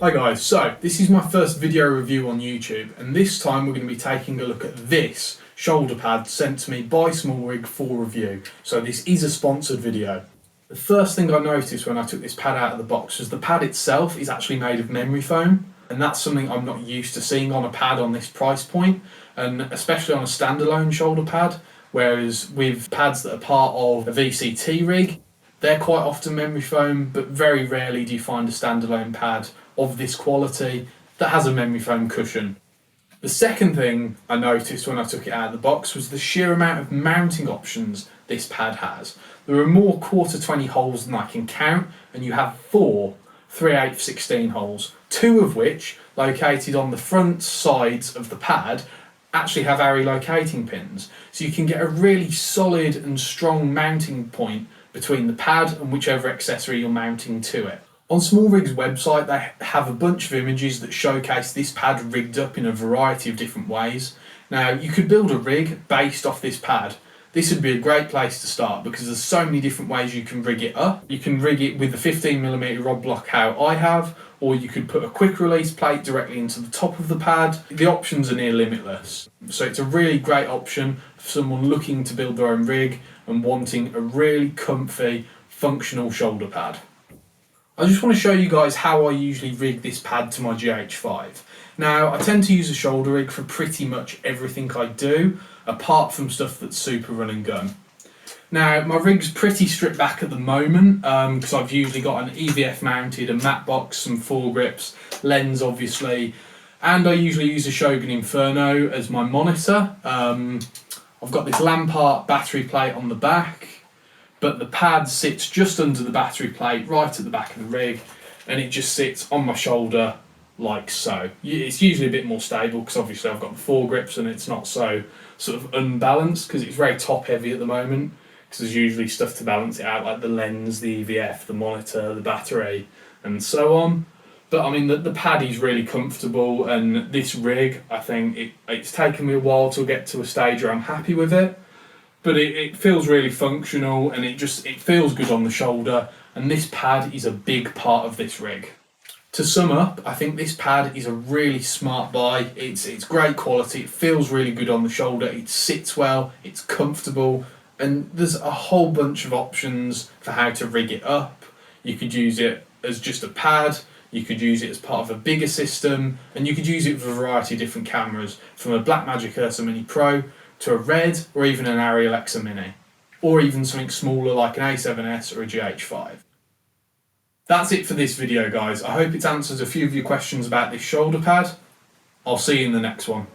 Hi guys, so this is my first video review on YouTube, and this time we're going to be taking a look at this shoulder pad sent to me by SmallRig for review. So this is a sponsored video. The first thing I noticed when I took this pad out of the box was the pad itself is actually made of memory foam, and that's something I'm not used to seeing on a pad on this price point, and especially on a standalone shoulder pad, whereas with pads that are part of a VCT rig, they're quite often memory foam, but very rarely do you find a standalone pad of this quality that has a memory foam cushion. The second thing I noticed when I took it out of the box was the sheer amount of mounting options this pad has. There are more 1/4-20 holes than I can count, and you have 4 3/8 16 holes, 2 of which, located on the front sides of the pad, actually have ARRI locating pins. So you can get a really solid and strong mounting point between the pad and whichever accessory you're mounting to it. On SmallRig's website, they have a bunch of images that showcase this pad rigged up in a variety of different ways. Now, you could build a rig based off this pad. This would be a great place to start because there's so many different ways you can rig it up. You can rig it with the 15mm rod block how I have, or you could put a quick release plate directly into the top of the pad. The options are near limitless. So it's a really great option for someone looking to build their own rig and wanting a really comfy, functional shoulder pad. I just want to show you guys how I usually rig this pad to my GH5. Now, I tend to use a shoulder rig for pretty much everything I do, apart from stuff that's super run and gun. Now, my rig's pretty stripped back at the moment, because I've usually got an EVF mounted, a matte box, some foregrips, lens obviously, and I usually use a Shogun Inferno as my monitor. I've got this Lampart battery plate on the back, but the pad sits just under the battery plate, right at the back of the rig, and it just sits on my shoulder like so. It's usually a bit more stable because obviously I've got the foregrips and it's not so sort of unbalanced because it's very top heavy at the moment, because there's usually stuff to balance it out like the lens, the EVF, the monitor, the battery and so on. But I mean the pad is really comfortable, and this rig, I think it's taken me a while to get to a stage where I'm happy with it. But it feels really functional, and it feels good on the shoulder, and this pad is a big part of this rig. To sum up, I think this pad is a really smart buy. It's great quality, it feels really good on the shoulder, it sits well, it's comfortable, and there's a whole bunch of options for how to rig it up. You could use it as just a pad, you could use it as part of a bigger system, and you could use it with a variety of different cameras, from a Blackmagic Ursa Mini Pro to a Red, or even an ARRI Alexa Mini, or even something smaller like an A7S or a GH5. That's it for this video, guys. I hope it's answered a few of your questions about this shoulder pad. I'll see you in the next one.